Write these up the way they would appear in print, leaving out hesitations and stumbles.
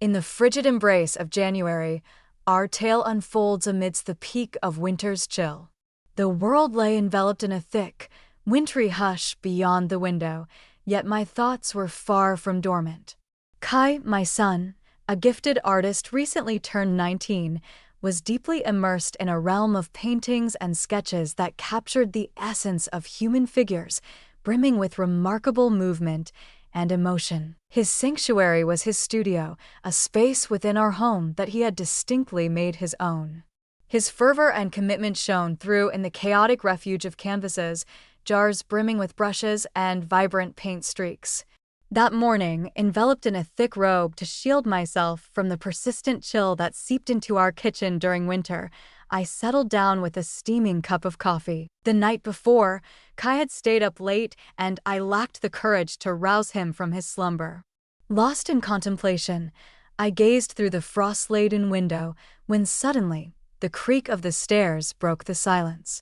In the frigid embrace of January, our tale unfolds amidst the peak of winter's chill. The world lay enveloped in a thick, wintry hush beyond the window, yet my thoughts were far from dormant. Kai, my son, a gifted artist recently turned 19, was deeply immersed in a realm of paintings and sketches that captured the essence of human figures, brimming with remarkable movement and emotion. His sanctuary was his studio, a space within our home that he had distinctly made his own. His fervor and commitment shone through in the chaotic refuge of canvases, jars brimming with brushes, and vibrant paint streaks. That morning, enveloped in a thick robe to shield myself from the persistent chill that seeped into our kitchen during winter, I settled down with a steaming cup of coffee. The night before, Kai had stayed up late, and I lacked the courage to rouse him from his slumber. Lost in contemplation, I gazed through the frost-laden window when suddenly the creak of the stairs broke the silence.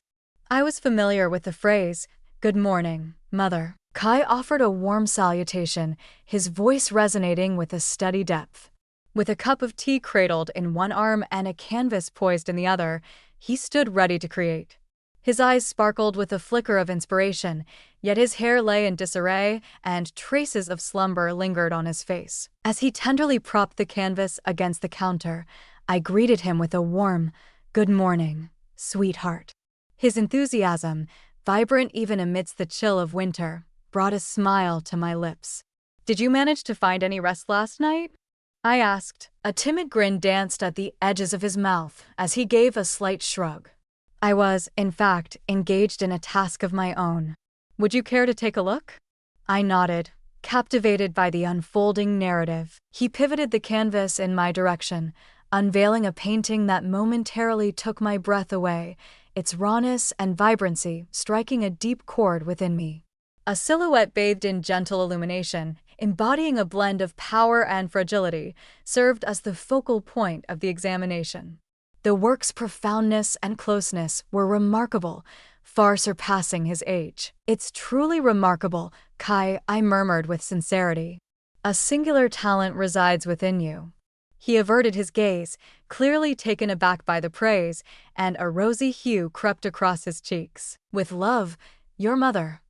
I was familiar with the phrase, "Good morning, Mother." Kai offered a warm salutation, his voice resonating with a steady depth. With a cup of tea cradled in one arm and a canvas poised in the other, he stood ready to create. His eyes sparkled with a flicker of inspiration, yet his hair lay in disarray and traces of slumber lingered on his face. As he tenderly propped the canvas against the counter, I greeted him with a warm, "Good morning, sweetheart." His enthusiasm, vibrant even amidst the chill of winter, brought a smile to my lips. "Did you manage to find any rest last night?" I asked. A timid grin danced at the edges of his mouth as he gave a slight shrug. I was, in fact, engaged in a task of my own. "Would you care to take a look?" I nodded, captivated by the unfolding narrative. He pivoted the canvas in my direction, unveiling a painting that momentarily took my breath away, its rawness and vibrancy striking a deep chord within me. A silhouette bathed in gentle illumination, embodying a blend of power and fragility, served as the focal point of the examination. The work's profoundness and closeness were remarkable, far surpassing his age. "It's truly remarkable, Kai," I murmured with sincerity. "A singular talent resides within you." He averted his gaze, clearly taken aback by the praise, and a rosy hue crept across his cheeks. "With love, your mother."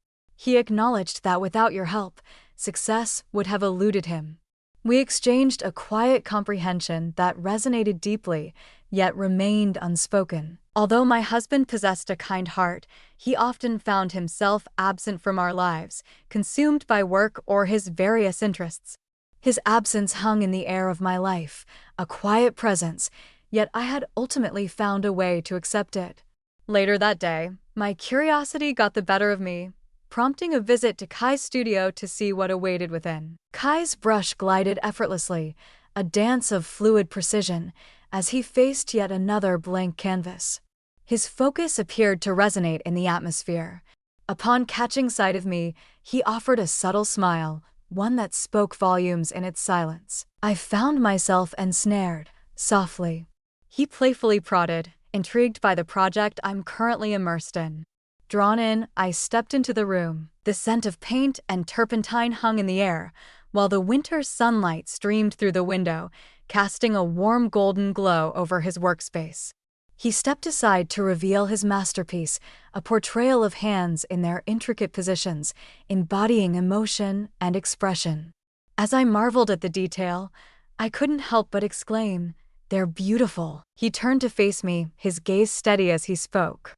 He acknowledged that without your help, success would have eluded him. We exchanged a quiet comprehension that resonated deeply, yet remained unspoken. Although my husband possessed a kind heart, he often found himself absent from our lives, consumed by work or his various interests. His absence hung in the air of my life, a quiet presence, yet I had ultimately found a way to accept it. Later that day, my curiosity got the better of me, prompting a visit to Kai's studio to see what awaited within. Kai's brush glided effortlessly, a dance of fluid precision, as he faced yet another blank canvas. His focus appeared to resonate in the atmosphere. Upon catching sight of me, he offered a subtle smile, one that spoke volumes in its silence. I found myself ensnared, softly. He playfully prodded, intrigued by the project I'm currently immersed in. Drawn in, I stepped into the room. The scent of paint and turpentine hung in the air, while the winter sunlight streamed through the window, casting a warm golden glow over his workspace. He stepped aside to reveal his masterpiece, a portrayal of hands in their intricate positions, embodying emotion and expression. As I marveled at the detail, I couldn't help but exclaim, "They're beautiful." He turned to face me, his gaze steady as he spoke.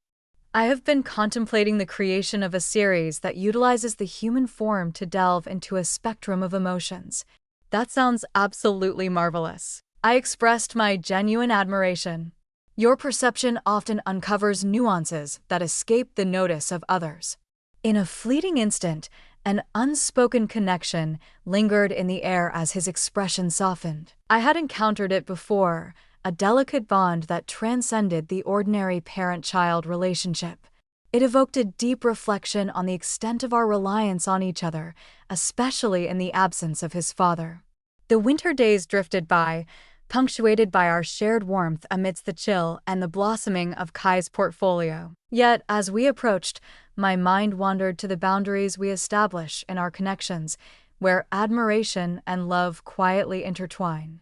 "I have been contemplating the creation of a series that utilizes the human form to delve into a spectrum of emotions." "That sounds absolutely marvelous." I expressed my genuine admiration. "Your perception often uncovers nuances that escape the notice of others." In a fleeting instant, an unspoken connection lingered in the air as his expression softened. I had encountered it before, a delicate bond that transcended the ordinary parent-child relationship. It evoked a deep reflection on the extent of our reliance on each other, especially in the absence of his father. The winter days drifted by, punctuated by our shared warmth amidst the chill and the blossoming of Kai's portfolio. Yet, as we approached, my mind wandered to the boundaries we establish in our connections, where admiration and love quietly intertwine.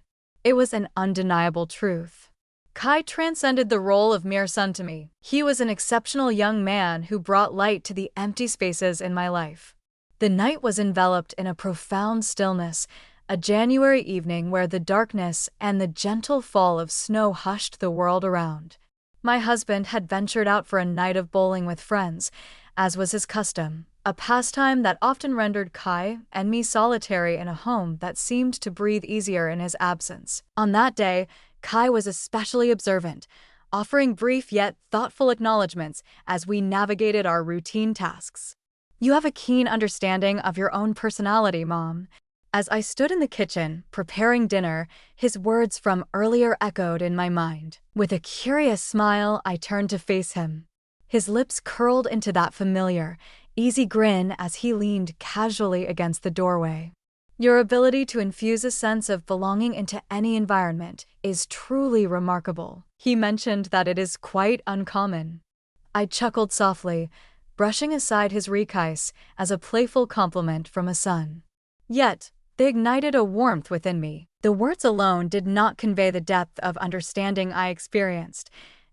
It was an undeniable truth. Kai transcended the role of mere son to me. He was an exceptional young man who brought light to the empty spaces in my life. The night was enveloped in a profound stillness, a January evening where the darkness and the gentle fall of snow hushed the world around. My husband had ventured out for a night of bowling with friends, as was his custom, a pastime that often rendered Kai and me solitary in a home that seemed to breathe easier in his absence. On that day, Kai was especially observant, offering brief yet thoughtful acknowledgments as we navigated our routine tasks. "You have a keen understanding of your own personality, Mom." As I stood in the kitchen, preparing dinner, his words from earlier echoed in my mind. With a curious smile, I turned to face him. His lips curled into that familiar, easy grin as he leaned casually against the doorway. "Your ability to infuse a sense of belonging into any environment is truly remarkable." He mentioned that it is quite uncommon. I chuckled softly, brushing aside his request as a playful compliment from a son. Yet, they ignited a warmth within me. The words alone did not convey the depth of understanding I experienced.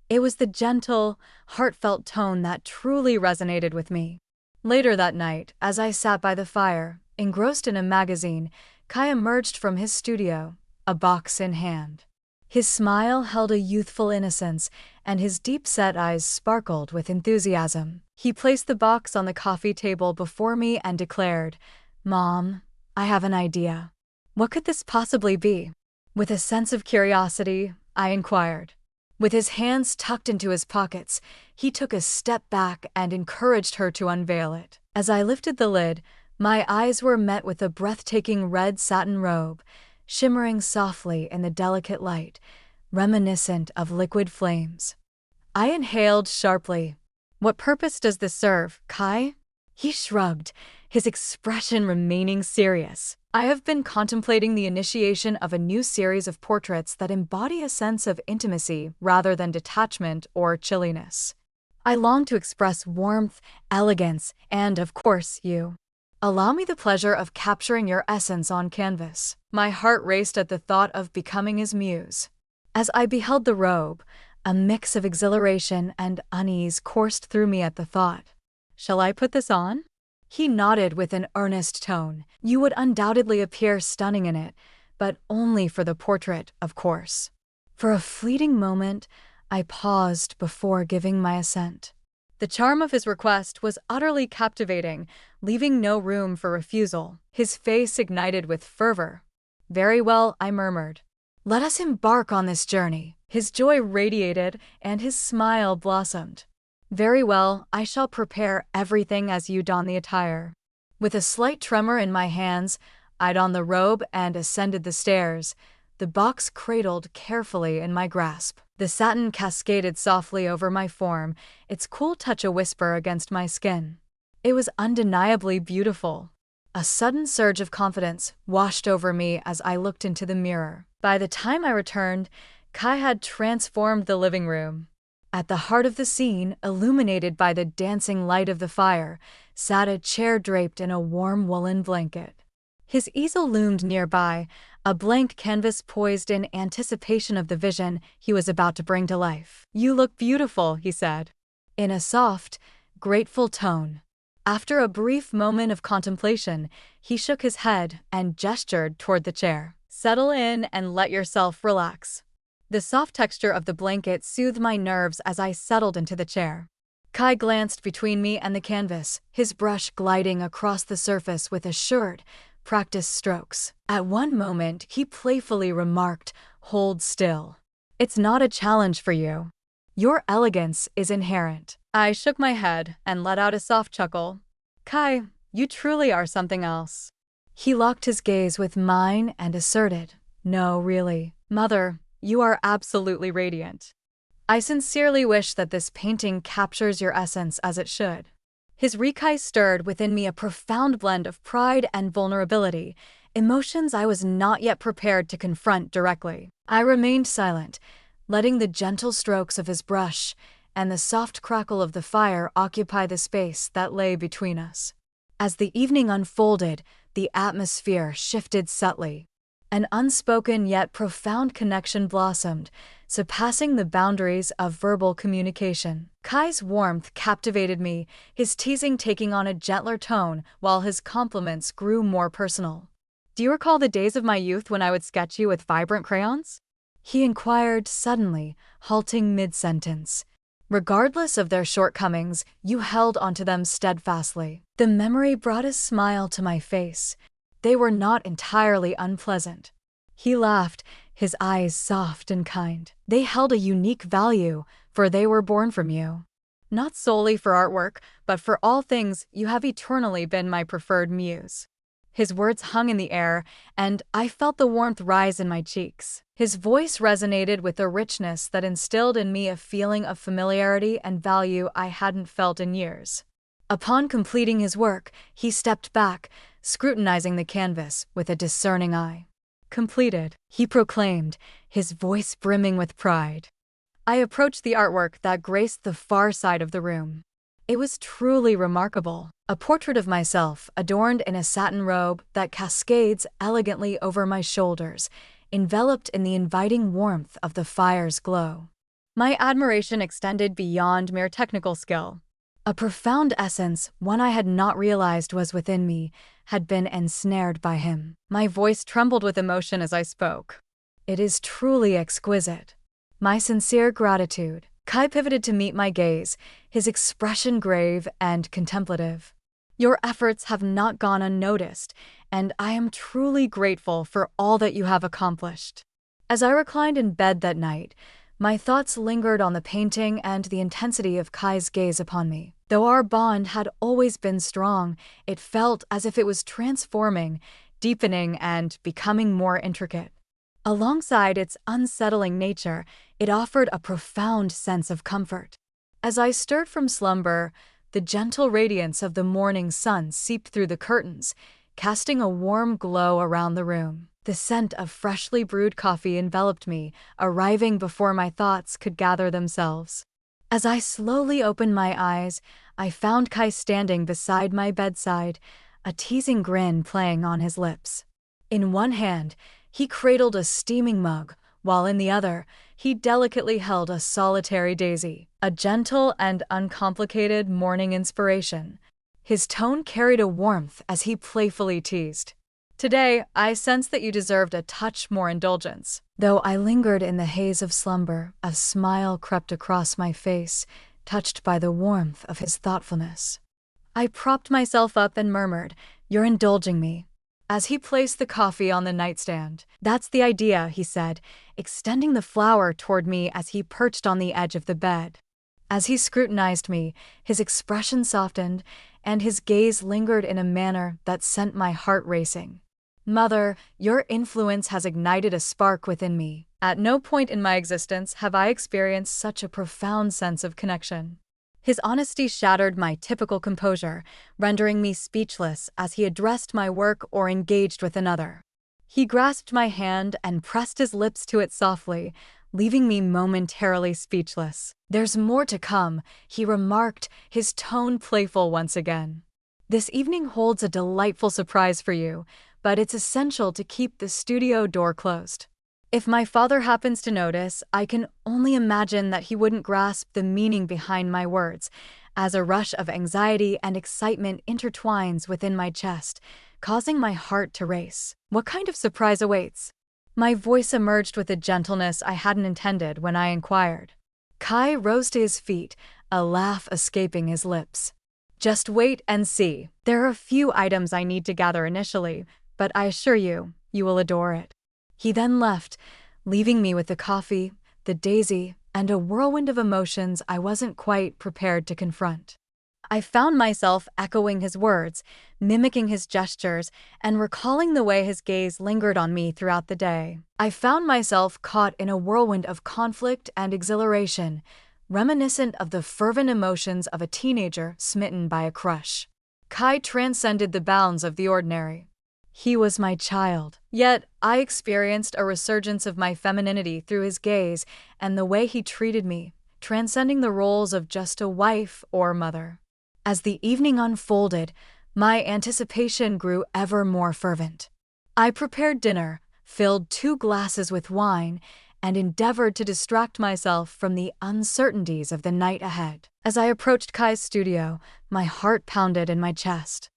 It was the gentle, heartfelt tone that truly resonated with me. Later that night, as I sat by the fire, engrossed in a magazine, Kai emerged from his studio, a box in hand. His smile held a youthful innocence, and his deep-set eyes sparkled with enthusiasm. He placed the box on the coffee table before me and declared, "Mom, I have an idea." "What could this possibly be?" With a sense of curiosity, I inquired. With his hands tucked into his pockets, he took a step back and encouraged her to unveil it. As I lifted the lid, my eyes were met with a breathtaking red satin robe, shimmering softly in the delicate light, reminiscent of liquid flames. I inhaled sharply. "What purpose does this serve, Kai?" He shrugged, his expression remaining serious. "I have been contemplating the initiation of a new series of portraits that embody a sense of intimacy rather than detachment or chilliness. I long to express warmth, elegance, and, of course, you. Allow me the pleasure of capturing your essence on canvas." My heart raced at the thought of becoming his muse. As I beheld the robe, a mix of exhilaration and unease coursed through me at the thought. "Shall I put this on?" He nodded with an earnest tone. "You would undoubtedly appear stunning in it, but only for the portrait, of course." For a fleeting moment, I paused before giving my assent. The charm of his request was utterly captivating, leaving no room for refusal. His face ignited with fervor. "Very well," I murmured. "Let us embark on this journey." His joy radiated, and his smile blossomed. "Very well, I shall prepare everything as you don the attire." With a slight tremor in my hands, I donned the robe and ascended the stairs, the box cradled carefully in my grasp. The satin cascaded softly over my form, its cool touch a whisper against my skin. It was undeniably beautiful. A sudden surge of confidence washed over me as I looked into the mirror. By the time I returned, Kai had transformed the living room. At the heart of the scene, illuminated by the dancing light of the fire, sat a chair draped in a warm woolen blanket. His easel loomed nearby, a blank canvas poised in anticipation of the vision he was about to bring to life. "You look beautiful," he said, in a soft, grateful tone. After a brief moment of contemplation, he shook his head and gestured toward the chair. "Settle in and let yourself relax." The soft texture of the blanket soothed my nerves as I settled into the chair. Kai glanced between me and the canvas, his brush gliding across the surface with assured, practiced strokes. At one moment, he playfully remarked, "Hold still. It's not a challenge for you. Your elegance is inherent." I shook my head and let out a soft chuckle. "Kai, you truly are something else." He locked his gaze with mine and asserted, "No, really, Mother, you are absolutely radiant. I sincerely wish that this painting captures your essence as it should." His rekai stirred within me a profound blend of pride and vulnerability, emotions I was not yet prepared to confront directly. I remained silent, letting the gentle strokes of his brush and the soft crackle of the fire occupy the space that lay between us. As the evening unfolded, the atmosphere shifted subtly. An unspoken yet profound connection blossomed, surpassing the boundaries of verbal communication. Kai's warmth captivated me, his teasing taking on a gentler tone while his compliments grew more personal. "Do you recall the days of my youth when I would sketch you with vibrant crayons?" he inquired suddenly, halting mid-sentence. Regardless of their shortcomings, you held onto them steadfastly. The memory brought a smile to my face. They were not entirely unpleasant. He laughed, his eyes soft and kind. "They held a unique value, for they were born from you. Not solely for artwork, but for all things, you have eternally been my preferred muse." His words hung in the air, and I felt the warmth rise in my cheeks. His voice resonated with a richness that instilled in me a feeling of familiarity and value I hadn't felt in years. Upon completing his work, he stepped back, scrutinizing the canvas with a discerning eye. "Completed," he proclaimed, his voice brimming with pride. I approached the artwork that graced the far side of the room. It was truly remarkable. A portrait of myself, adorned in a satin robe that cascades elegantly over my shoulders, enveloped in the inviting warmth of the fire's glow. My admiration extended beyond mere technical skill. A profound essence, one I had not realized was within me, had been ensnared by him. My voice trembled with emotion as I spoke. "It is truly exquisite. My sincere gratitude." Kai pivoted to meet my gaze, his expression grave and contemplative. "Your efforts have not gone unnoticed, and I am truly grateful for all that you have accomplished." As I reclined in bed that night, my thoughts lingered on the painting and the intensity of Kai's gaze upon me. Though our bond had always been strong, it felt as if it was transforming, deepening, and becoming more intricate. Alongside its unsettling nature, it offered a profound sense of comfort. As I stirred from slumber, the gentle radiance of the morning sun seeped through the curtains, casting a warm glow around the room. The scent of freshly brewed coffee enveloped me, arriving before my thoughts could gather themselves. As I slowly opened my eyes, I found Kai standing beside my bedside, a teasing grin playing on his lips. In one hand, he cradled a steaming mug, while in the other, he delicately held a solitary daisy, a gentle and uncomplicated morning inspiration. His tone carried a warmth as he playfully teased. "Today, I sense that you deserved a touch more indulgence." Though I lingered in the haze of slumber, a smile crept across my face, touched by the warmth of his thoughtfulness. I propped myself up and murmured, "You're indulging me." As he placed the coffee on the nightstand, "That's the idea," he said, extending the flower toward me as he perched on the edge of the bed. As he scrutinized me, his expression softened, and his gaze lingered in a manner that sent my heart racing. "Mother, your influence has ignited a spark within me. At no point in my existence have I experienced such a profound sense of connection." His honesty shattered my typical composure, rendering me speechless as he addressed my work or engaged with another. He grasped my hand and pressed his lips to it softly, leaving me momentarily speechless. "There's more to come," he remarked, his tone playful once again. "This evening holds a delightful surprise for you, but it's essential to keep the studio door closed. If my father happens to notice, I can only imagine that he wouldn't grasp the meaning behind my words, as a rush of anxiety and excitement intertwines within my chest, causing my heart to race. What kind of surprise awaits?" My voice emerged with a gentleness I hadn't intended when I inquired. Kai rose to his feet, a laugh escaping his lips. "Just wait and see. There are a few items I need to gather initially, but I assure you, you will adore it." He then left, leaving me with the coffee, the daisy, and a whirlwind of emotions I wasn't quite prepared to confront. I found myself echoing his words, mimicking his gestures, and recalling the way his gaze lingered on me throughout the day. I found myself caught in a whirlwind of conflict and exhilaration, reminiscent of the fervent emotions of a teenager smitten by a crush. Kai transcended the bounds of the ordinary. He was my child. Yet I experienced a resurgence of my femininity through his gaze and the way he treated me, transcending the roles of just a wife or mother. As the evening unfolded, my anticipation grew ever more fervent. I prepared dinner, filled 2 glasses with wine, and endeavored to distract myself from the uncertainties of the night ahead. As I approached Kai's studio, my heart pounded in my chest.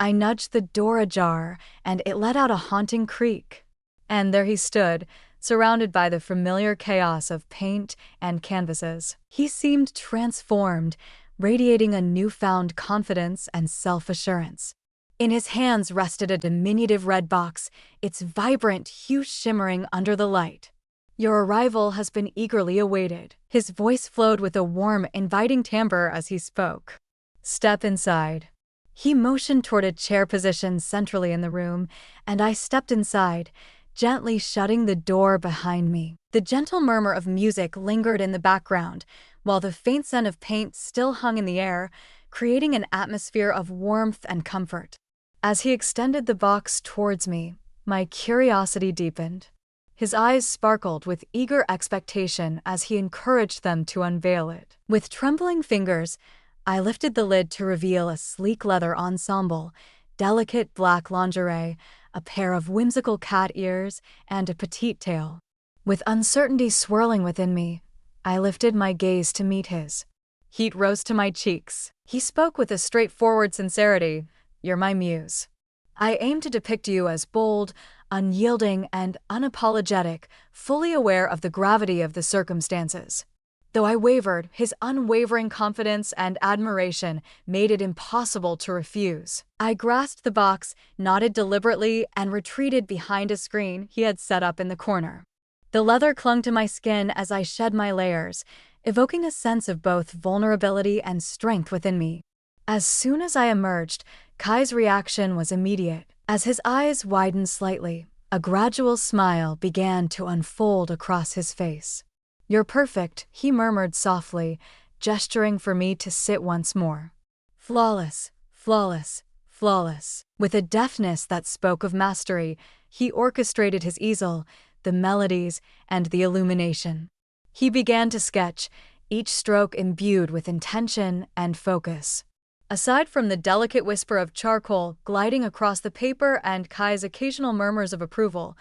I nudged the door ajar, and it let out a haunting creak. And there he stood, surrounded by the familiar chaos of paint and canvases. He seemed transformed, radiating a newfound confidence and self-assurance. In his hands rested a diminutive red box, its vibrant hue shimmering under the light. "Your arrival has been eagerly awaited." His voice flowed with a warm, inviting timbre as he spoke. "Step inside." He motioned toward a chair positioned centrally in the room, and I stepped inside, gently shutting the door behind me. The gentle murmur of music lingered in the background, while the faint scent of paint still hung in the air, creating an atmosphere of warmth and comfort. As he extended the box towards me, my curiosity deepened. His eyes sparkled with eager expectation as he encouraged them to unveil it. With trembling fingers, I lifted the lid to reveal a sleek leather ensemble, delicate black lingerie, a pair of whimsical cat ears, and a petite tail. With uncertainty swirling within me, I lifted my gaze to meet his. Heat rose to my cheeks. He spoke with a straightforward sincerity. "You're my muse. I aim to depict you as bold, unyielding, and unapologetic, fully aware of the gravity of the circumstances." Though I wavered, his unwavering confidence and admiration made it impossible to refuse. I grasped the box, nodded deliberately, and retreated behind a screen he had set up in the corner. The leather clung to my skin as I shed my layers, evoking a sense of both vulnerability and strength within me. As soon as I emerged, Kai's reaction was immediate. As his eyes widened slightly, a gradual smile began to unfold across his face. "You're perfect," he murmured softly, gesturing for me to sit once more. "Flawless, flawless, flawless." With a deftness that spoke of mastery, he orchestrated his easel, the melodies, and the illumination. He began to sketch, each stroke imbued with intention and focus. Aside from the delicate whisper of charcoal gliding across the paper and Kai's occasional murmurs of approval,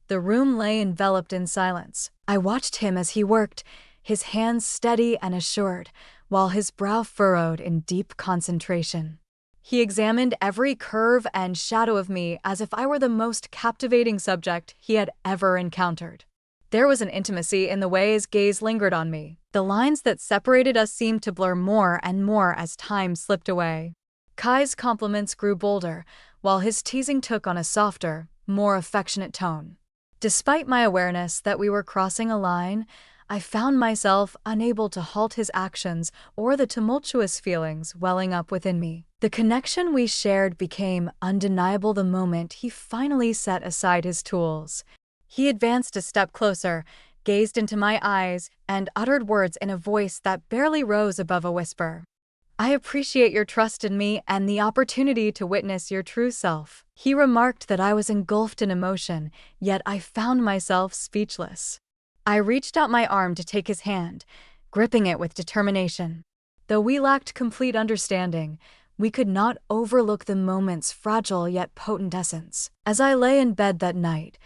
the room lay enveloped in silence. I watched him as he worked, his hands steady and assured, while his brow furrowed in deep concentration. He examined every curve and shadow of me as if I were the most captivating subject he had ever encountered. There was an intimacy in the way his gaze lingered on me. The lines that separated us seemed to blur more and more as time slipped away. Kai's compliments grew bolder, while his teasing took on a softer, more affectionate tone. Despite my awareness that we were crossing a line, I found myself unable to halt his actions or the tumultuous feelings welling up within me. The connection we shared became undeniable the moment he finally set aside his tools. He advanced a step closer, gazed into my eyes, and uttered words in a voice that barely rose above a whisper. "I appreciate your trust in me and the opportunity to witness your true self." He remarked that I was engulfed in emotion, yet I found myself speechless. I reached out my arm to take his hand, gripping it with determination. Though we lacked complete understanding, we could not overlook the moment's fragile yet potent essence. As I lay in bed that night,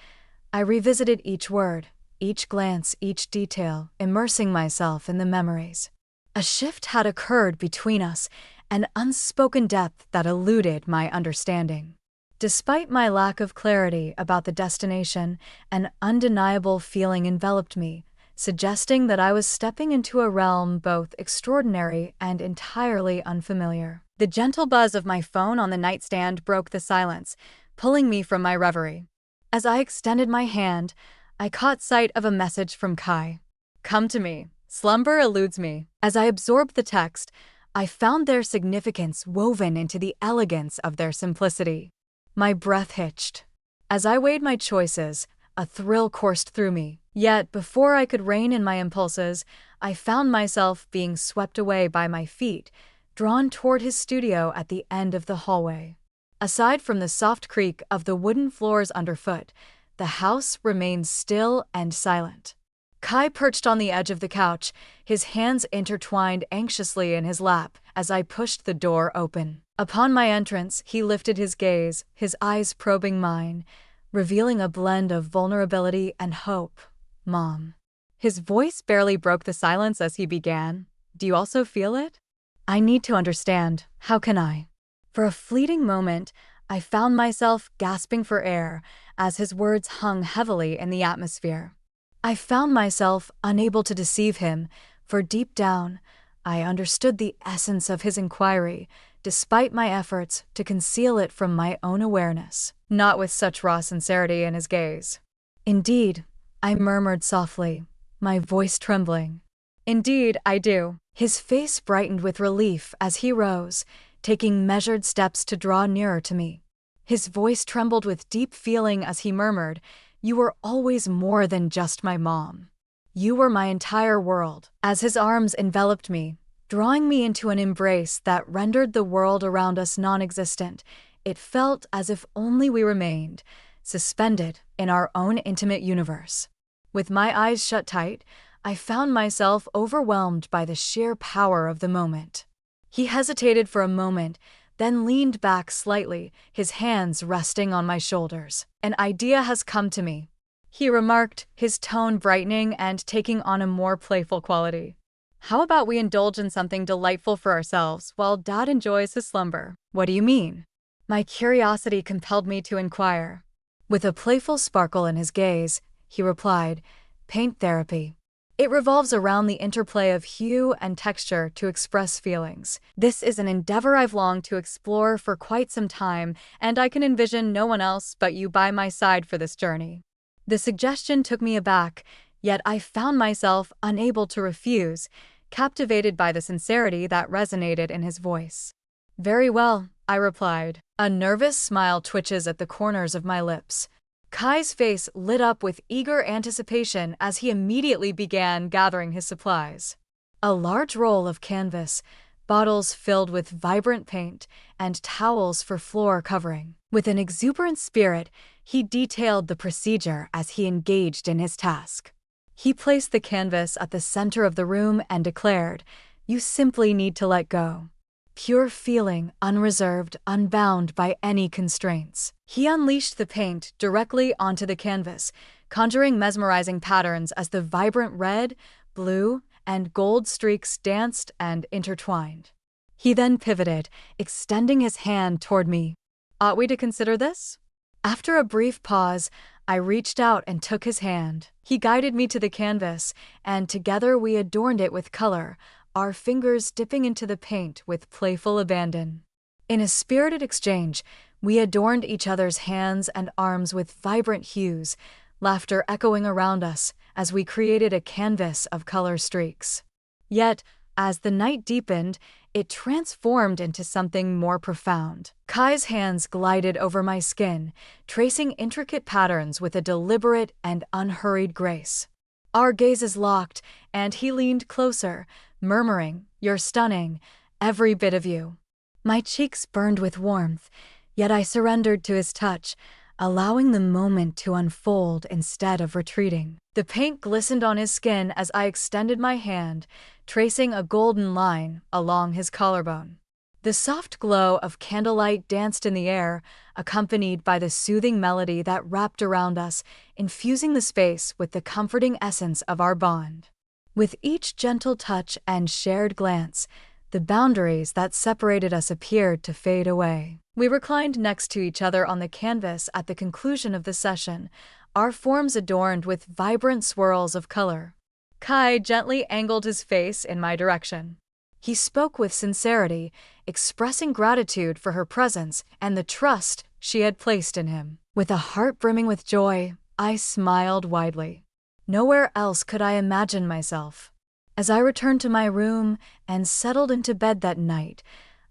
I revisited each word, each glance, each detail, immersing myself in the memories. A shift had occurred between us, an unspoken depth that eluded my understanding. Despite my lack of clarity about the destination, an undeniable feeling enveloped me, suggesting that I was stepping into a realm both extraordinary and entirely unfamiliar. The gentle buzz of my phone on the nightstand broke the silence, pulling me from my reverie. As I extended my hand, I caught sight of a message from Kai. "Come to me. Slumber eludes me." As I absorbed the text, I found their significance woven into the elegance of their simplicity. My breath hitched. As I weighed my choices, a thrill coursed through me. Yet, before I could rein in my impulses, I found myself being swept away by my feet, drawn toward his studio at the end of the hallway. Aside from the soft creak of the wooden floors underfoot, the house remained still and silent. Kai perched on the edge of the couch, his hands intertwined anxiously in his lap as I pushed the door open. Upon my entrance, he lifted his gaze, his eyes probing mine, revealing a blend of vulnerability and hope. Mom. His voice barely broke the silence as he began. Do you also feel it? I need to understand. How can I? For a fleeting moment, I found myself gasping for air as his words hung heavily in the atmosphere. I found myself unable to deceive him, for deep down, I understood the essence of his inquiry, despite my efforts to conceal it from my own awareness. Not with such raw sincerity in his gaze. Indeed, I murmured softly, my voice trembling. Indeed, I do. His face brightened with relief as he rose, taking measured steps to draw nearer to me. His voice trembled with deep feeling as he murmured, "You were always more than just my mom. You were my entire world." As his arms enveloped me, drawing me into an embrace that rendered the world around us non-existent, it felt as if only we remained, suspended in our own intimate universe. With my eyes shut tight, I found myself overwhelmed by the sheer power of the moment. He hesitated for a moment, then leaned back slightly, his hands resting on my shoulders. "An idea has come to me," he remarked, his tone brightening and taking on a more playful quality. "How about we indulge in something delightful for ourselves while Dad enjoys his slumber?" "What do you mean?" My curiosity compelled me to inquire. With a playful sparkle in his gaze, he replied, "Paint therapy. It revolves around the interplay of hue and texture to express feelings. This is an endeavor I've longed to explore for quite some time, and I can envision no one else but you by my side for this journey." The suggestion took me aback, yet I found myself unable to refuse, captivated by the sincerity that resonated in his voice. "Very well," I replied. A nervous smile twitches at the corners of my lips. Kai's face lit up with eager anticipation as he immediately began gathering his supplies. A large roll of canvas, bottles filled with vibrant paint, and towels for floor covering. With an exuberant spirit, he detailed the procedure as he engaged in his task. He placed the canvas at the center of the room and declared, "You simply need to let go." Pure feeling, unreserved, unbound by any constraints. He unleashed the paint directly onto the canvas, conjuring mesmerizing patterns as the vibrant red, blue, and gold streaks danced and intertwined. He then pivoted, extending his hand toward me. "Ought we to consider this?" After a brief pause, I reached out and took his hand. He guided me to the canvas, and together we adorned it with color, our fingers dipping into the paint with playful abandon. In a spirited exchange, we adorned each other's hands and arms with vibrant hues, laughter echoing around us as we created a canvas of color streaks. Yet, as the night deepened, it transformed into something more profound. Kai's hands glided over my skin, tracing intricate patterns with a deliberate and unhurried grace. Our gazes locked, and he leaned closer, murmuring, "You're stunning, every bit of you." My cheeks burned with warmth, yet I surrendered to his touch, allowing the moment to unfold instead of retreating. The paint glistened on his skin as I extended my hand, tracing a golden line along his collarbone. The soft glow of candlelight danced in the air, accompanied by the soothing melody that wrapped around us, infusing the space with the comforting essence of our bond. With each gentle touch and shared glance, the boundaries that separated us appeared to fade away. We reclined next to each other on the canvas at the conclusion of the session, our forms adorned with vibrant swirls of color. Kai gently angled his face in my direction. He spoke with sincerity, expressing gratitude for her presence and the trust she had placed in him. With a heart brimming with joy, I smiled widely. Nowhere else could I imagine myself. As I returned to my room and settled into bed that night,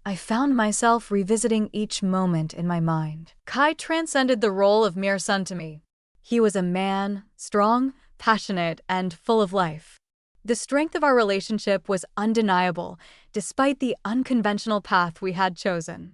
I found myself revisiting each moment in my mind. Kai transcended the role of mere son to me. He was a man, strong, passionate, and full of life. The strength of our relationship was undeniable, despite the unconventional path we had chosen.